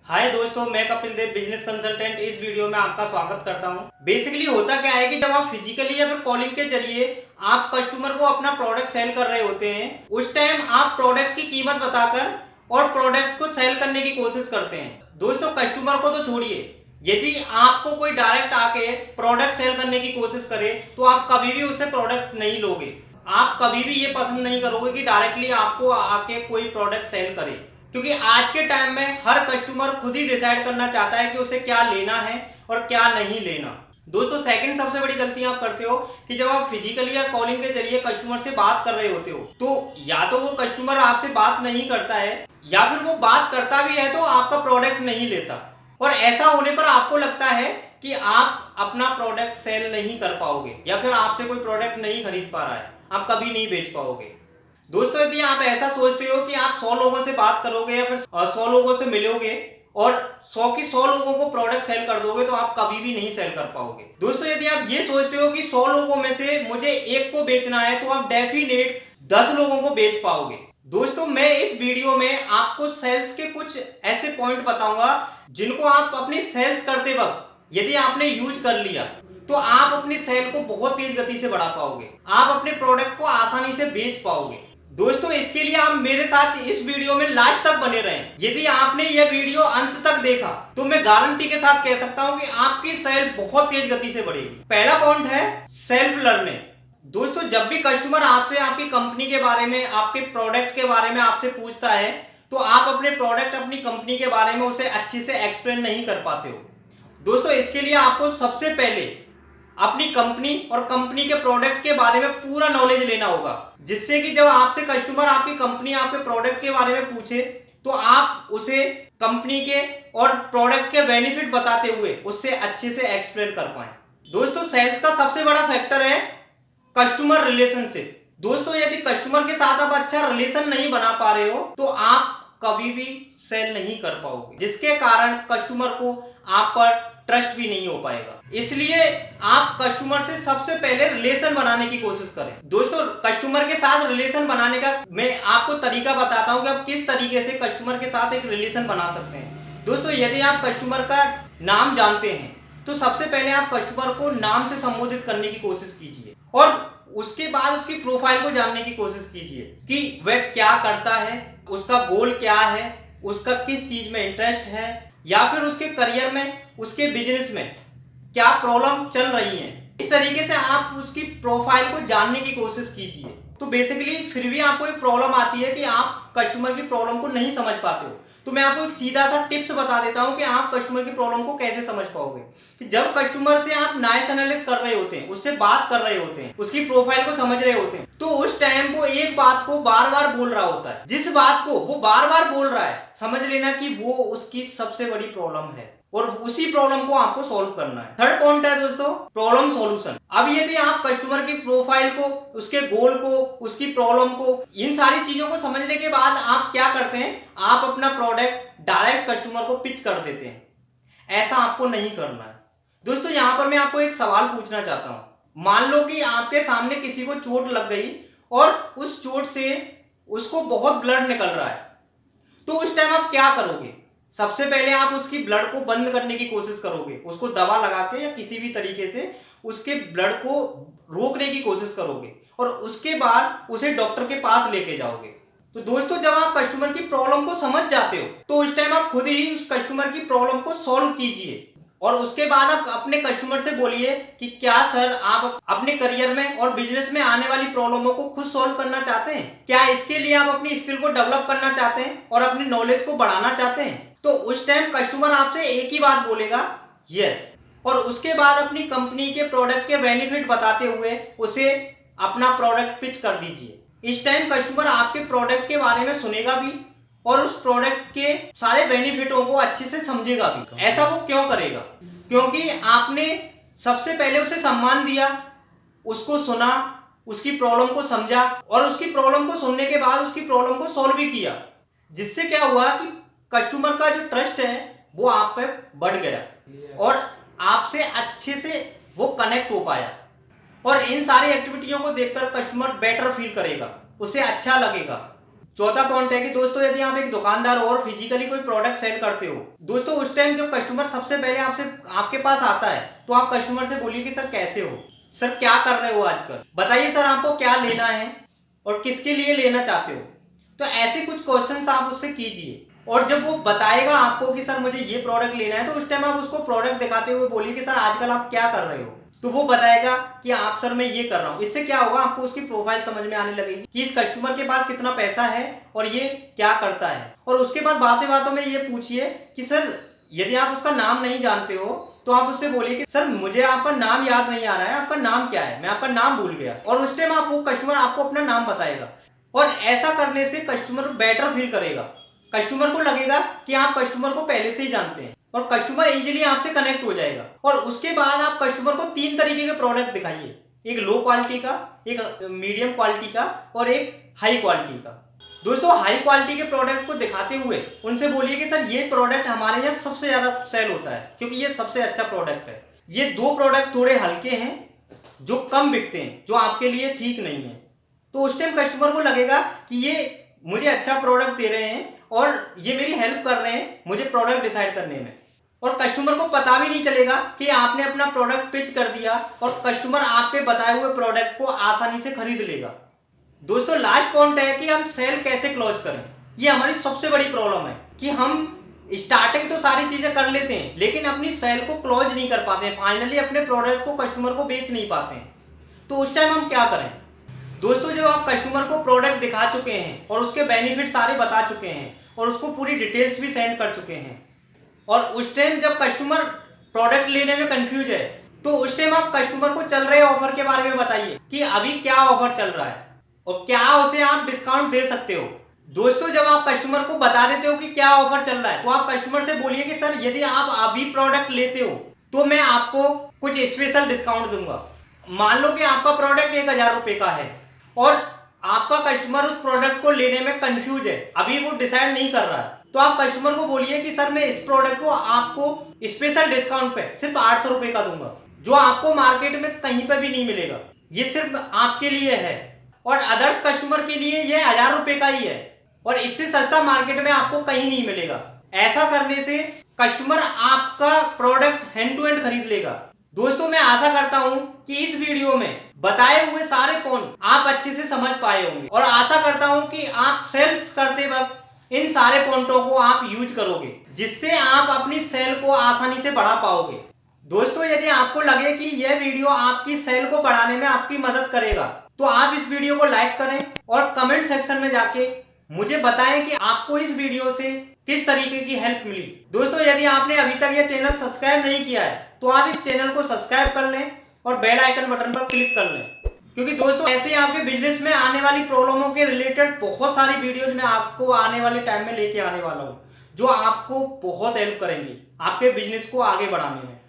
हाय दोस्तों, मैं Kapil Dev business consultant इस वीडियो में आपका स्वागत करता हूं। बेसिकली होता क्या है कि जब आप फिजिकली या फिर कॉलिंग के जरिए आप कस्टमर को अपना प्रोडक्ट सेल कर रहे होते हैं, उस टाइम आप प्रोडक्ट की कीमत बताकर और प्रोडक्ट को सेल करने की कोशिश करते हैं। दोस्तों, कस्टमर को तो छोड़िए, यदि आपको कोई डायरेक्ट आके प्रोडक्ट सेल करने की कोशिश करे तो आप कभी भी उससे प्रोडक्ट नहीं लोगे। आप कभी भी ये पसंद नहीं करोगे कि डायरेक्टली आपको आके कोई प्रोडक्ट सेल करे, क्योंकि आज के टाइम में हर कस्टमर खुद ही डिसाइड करना चाहता है कि उसे क्या लेना है और क्या नहीं लेना। दोस्तों, सेकंड सबसे बड़ी गलती आप करते हो कि जब आप फिजिकली या कॉलिंग के जरिए कस्टमर से बात कर रहे होते हो तो या तो वो कस्टमर आपसे बात नहीं करता है या फिर वो बात करता भी है तो आपका प्रोडक्ट नहीं लेता, और ऐसा होने पर आपको लगता है कि आप अपना प्रोडक्ट सेल नहीं कर पाओगे या फिर आपसे कोई प्रोडक्ट नहीं खरीद पा रहा है, आप कभी नहीं बेच पाओगे। दोस्तों, यदि आप ऐसा सोचते हो कि आप 100 लोगों से बात करोगे या फिर 100 लोगों से मिलोगे और 100 की 100 लोगों को प्रोडक्ट सेल कर दोगे तो आप कभी भी नहीं सेल कर पाओगे। दोस्तों, यदि आप ये सोचते हो कि 100 लोगों में से मुझे एक को बेचना है तो आप डेफिनेट 10 लोगों को बेच पाओगे। दोस्तों, मैं इस वीडियो में आपको सेल्स के कुछ ऐसे पॉइंट बताऊंगा जिनको आप अपनी सेल्स करते वक्त यदि आपने यूज कर लिया तो आप अपनी सेल को बहुत तेज गति से बढ़ा पाओगे, आप अपने प्रोडक्ट को आसानी से बेच पाओगे। दोस्तों, इसके लिए आप मेरे साथ इस वीडियो में लास्ट तक बने रहें। यदि आपने यह वीडियो अंत तक देखा तो मैं गारंटी के साथ कह सकता हूं कि आपकी सेल बहुत तेज गति से बढ़ेगी। पहला पॉइंट है सेल्फ लर्निंग। दोस्तों, जब भी कस्टमर आपसे आपकी कंपनी के बारे में, आपके प्रोडक्ट के बारे में आपसे पूछता है तो आप अपने प्रोडक्ट, अपनी कंपनी के बारे में उसे अच्छे से एक्सप्लेन नहीं कर पाते हो। दोस्तों, इसके लिए आपको सबसे पहले अपनी कंपनी और कंपनी के प्रोडक्ट के बारे में पूरा नॉलेज लेना होगा, जिससे कि जब आपसे कस्टमर आपकी कंपनी, आपके प्रोडक्ट के बारे में पूछे तो आप उसे कंपनी के और प्रोडक्ट के बेनिफिट बताते हुए उससे अच्छे से एक्सप्लेन कर पाए। दोस्तों, सेल्स का सबसे बड़ा फैक्टर है कस्टमर रिलेशनशिप। दोस्तों, यदि कस्टमर के साथ आप अच्छा रिलेशन नहीं बना पा रहे हो तो आप कभी भी सेल नहीं कर पाओगे, जिसके कारण कस्टमर को आप पर ट्रस्ट भी नहीं हो पाएगा। इसलिए आप कस्टमर से सबसे पहले रिलेशन बनाने की कोशिश करें। दोस्तों, कस्टमर के साथ रिलेशन बनाने का मैं आपको तरीका बताता हूं कि आप किस तरीके से कस्टमर के साथ एक रिलेशन बना सकते हैं। दोस्तों, यदि आप कस्टमर का नाम जानते हैं तो सबसे पहले आप कस्टमर को नाम से संबोधित करने की कोशिश कीजिए और उसके बाद उसकी प्रोफाइल को जानने की कोशिश कीजिए कि वह क्या करता है, उसका गोल क्या है, उसका किस चीज में इंटरेस्ट है, या फिर उसके करियर में, उसके बिजनेस में क्या प्रॉब्लम चल रही है। इस तरीके से आप उसकी प्रोफाइल को जानने की कोशिश कीजिए। तो बेसिकली फिर भी आपको एक प्रॉब्लम आती है कि आप कस्टमर की प्रॉब्लम को नहीं समझ पाते हो, तो मैं आपको एक सीधा सा टिप्स बता देता हूं कि आप कस्टमर की प्रॉब्लम को कैसे समझ पाओगे। कि जब कस्टमर से आप नॉइस एनालिसिस कर रहे होते हैं, उससे बात कर रहे होते हैं, उसकी प्रोफाइल को समझ रहे होते हैं, तो उस टाइम वो एक बात को बार बार बोल रहा होता है। जिस बात को वो बार बार बोल रहा है, समझ लेना कि वो उसकी सबसे बड़ी प्रॉब्लम है और उसी प्रॉब्लम को आपको सॉल्व करना है। थर्ड पॉइंट है दोस्तों, प्रॉब्लम सॉल्यूशन। अब यदि आप कस्टमर की प्रोफाइल को, उसके गोल को, उसकी प्रॉब्लम को, इन सारी चीजों को समझने के बाद आप क्या करते हैं, आप अपना प्रोडक्ट डायरेक्ट कस्टमर को पिच कर देते हैं। ऐसा आपको नहीं करना है। दोस्तों, यहां पर मैं आपको एक सवाल पूछना चाहता हूं। मान लो कि आपके सामने किसी को चोट लग गई और उस चोट से उसको बहुत ब्लड निकल रहा है, तो उस टाइम आप क्या करोगे? सबसे पहले आप उसकी ब्लड को बंद करने की कोशिश करोगे, उसको दवा लगा के या किसी भी तरीके से उसके ब्लड को रोकने की कोशिश करोगे और उसके बाद उसे डॉक्टर के पास लेके जाओगे। तो दोस्तों, जब आप कस्टमर की प्रॉब्लम को समझ जाते हो तो उस टाइम आप खुद ही उस कस्टमर की प्रॉब्लम को सॉल्व कीजिए और उसके बाद आप अपने कस्टमर से बोलिए कि क्या सर, आप अपने करियर में और बिजनेस में आने वाली प्रॉब्लमों को खुद सॉल्व करना चाहते हैं? क्या इसके लिए आप अपनी स्किल को डेवलप करना चाहते हैं और अपनी नॉलेज को बढ़ाना चाहते हैं? तो उस टाइम कस्टमर आपसे एक ही बात बोलेगा, यस। और उसके बाद अपनी कंपनी के प्रोडक्ट के बेनिफिट बताते हुए उसे अपना प्रोडक्ट पिच कर दीजिए। इस टाइम कस्टमर आपके प्रोडक्ट के बारे में सुनेगा भी और उस प्रोडक्ट के सारे बेनिफिटों को अच्छे से समझेगा भी। ऐसा वो क्यों करेगा? क्योंकि आपने सबसे पहले उसे सम्मान दिया, उसको सुना, उसकी प्रॉब्लम को समझा और उसकी प्रॉब्लम को सुनने के बाद उसकी प्रॉब्लम को सॉल्व भी किया, जिससे क्या हुआ कि कस्टमर का जो ट्रस्ट है वो आप पे बढ़ गया और आपसे अच्छे से वो कनेक्ट हो पाया। और इन सारी एक्टिविटियों को देखकर कस्टमर बेटर फील करेगा, उसे अच्छा लगेगा। चौथा पॉइंट है कि दोस्तों यदि आप एक दुकानदार हो और फिजिकली कोई प्रोडक्ट सेल करते हो, दोस्तों उस टाइम जब कस्टमर सबसे पहले आपसे आपके पास आता है तो आप कस्टमर से बोलिए कि सर कैसे हो, सर क्या कर रहे हो आजकल, बताइए सर आपको क्या लेना है और किसके लिए लेना चाहते हो। तो ऐसे कुछ क्वेश्चंस आप उससे कीजिए और जब वो बताएगा आपको कि सर मुझे ये प्रोडक्ट लेना है, तो उस टाइम आप उसको प्रोडक्ट दिखाते हुए बोलिए कि सर आजकल आप क्या कर रहे हो, तो वो बताएगा कि आप सर मैं ये कर रहा हूँ। इससे क्या होगा, आपको उसकी प्रोफाइल समझ में आने लगेगी कि इस कस्टमर के पास कितना पैसा है और ये क्या करता है। और उसके बाद बातें बातों में ये पूछिए कि सर यदि आप उसका नाम नहीं जानते हो तो आप उससे बोलिए कि सर मुझे आपका नाम याद नहीं आ रहा है, आपका नाम क्या है, मैं आपका नाम भूल गया। और उस टाइम आप वो कस्टमर आपको अपना नाम बताएगा और ऐसा करने से कस्टमर बेटर फील करेगा। कस्टमर को लगेगा कि आप कस्टमर को पहले से ही जानते हैं और कस्टमर इजीली आपसे कनेक्ट हो जाएगा। और उसके बाद आप कस्टमर को 3 तरीके के प्रोडक्ट दिखाइए, एक लो क्वालिटी का, एक मीडियम क्वालिटी का और एक हाई क्वालिटी का। दोस्तों हाई क्वालिटी के प्रोडक्ट को दिखाते हुए उनसे बोलिए कि सर ये प्रोडक्ट हमारे यहाँ सबसे ज्यादा सेल होता है क्योंकि ये सबसे अच्छा प्रोडक्ट है। ये 2 प्रोडक्ट थोड़े हल्के हैं जो कम बिकते हैं, जो आपके लिए ठीक नहीं है। तो उस टाइम कस्टमर को लगेगा कि ये मुझे अच्छा प्रोडक्ट दे रहे हैं और ये मेरी हेल्प कर रहे हैं मुझे प्रोडक्ट डिसाइड करने में। और कस्टमर को पता भी नहीं चलेगा कि आपने अपना प्रोडक्ट पिच कर दिया और कस्टमर आपके बताए हुए प्रोडक्ट को आसानी से खरीद लेगा। दोस्तों लास्ट पॉइंट है कि हम सेल कैसे क्लोज करें। ये हमारी सबसे बड़ी प्रॉब्लम है कि हम स्टार्टिंग तो सारी चीजें कर लेते हैं लेकिन अपनी सेल को क्लोज नहीं कर पाते हैं, फाइनली अपने प्रोडक्ट को कस्टमर को बेच नहीं पाते हैं। तो उस टाइम हम क्या करें। दोस्तों जब आप कस्टमर को प्रोडक्ट दिखा चुके हैं और उसके बेनिफिट सारे बता चुके हैं और उसको पूरी डिटेल्स भी सेंड कर चुके हैं और उस टाइम जब कस्टमर प्रोडक्ट लेने में कंफ्यूज है तो उस टाइम आप कस्टमर को चल रहे ऑफर के बारे में बताइए कि अभी क्या ऑफर चल रहा है और क्या उसे आप डिस्काउंट दे सकते हो। दोस्तों जब आप कस्टमर को बता देते हो कि क्या ऑफर चल रहा है तो आप कस्टमर से बोलिए कि सर यदि आप अभी प्रोडक्ट लेते हो तो मैं आपको कुछ स्पेशल डिस्काउंट दूंगा। मान लो कि आपका प्रोडक्ट 1000 रुपए का है और आपका कस्टमर उस प्रोडक्ट को लेने में कंफ्यूज है, अभी वो डिसाइड नहीं कर रहा है, तो आप कस्टमर को बोलिए कि सर मैं इस प्रोडक्ट को आपको स्पेशल डिस्काउंट पे सिर्फ 800 रुपए का दूंगा, जो आपको मार्केट में कहीं पे भी नहीं मिलेगा। ये सिर्फ आपके लिए है और अदर्स कस्टमर के लिए ये 1000 रुपए का ही है और इससे सस्ता मार्केट में आपको कहीं नहीं मिलेगा। ऐसा करने से कस्टमर आपका प्रोडक्ट हैंड टू हैंड खरीद लेगा। दोस्तों मैं आशा करता हूं कि इस वीडियो में बताए हुए सारे पॉइंट आप अच्छे से समझ पाए होंगे और आशा करता हूं कि आप सेल्स करते वक्त इन सारे पॉइंटों को आप यूज करोगे जिससे आप अपनी सेल को आसानी से बढ़ा पाओगे। दोस्तों यदि आपको लगे कि यह वीडियो आपकी सेल को बढ़ाने में आपकी मदद करेगा तो आप इस वीडियो को लाइक करें और कमेंट सेक्शन में जाके मुझे बताएं कि आपको इस वीडियो से किस तरीके की हेल्प मिली। दोस्तों यदि आपने अभी तक यह चैनल सब्सक्राइब नहीं किया है तो आप इस चैनल को सब्सक्राइब कर लें और बेल आइकन बटन पर क्लिक कर लें, क्योंकि दोस्तों ऐसे ही आपके बिजनेस में आने वाली प्रॉब्लमों के रिलेटेड बहुत सारी वीडियोज में आपको आने वाले टाइम में लेके आने वाला हूँ जो आपको बहुत हेल्प करेंगी आपके बिजनेस को आगे बढ़ाने में।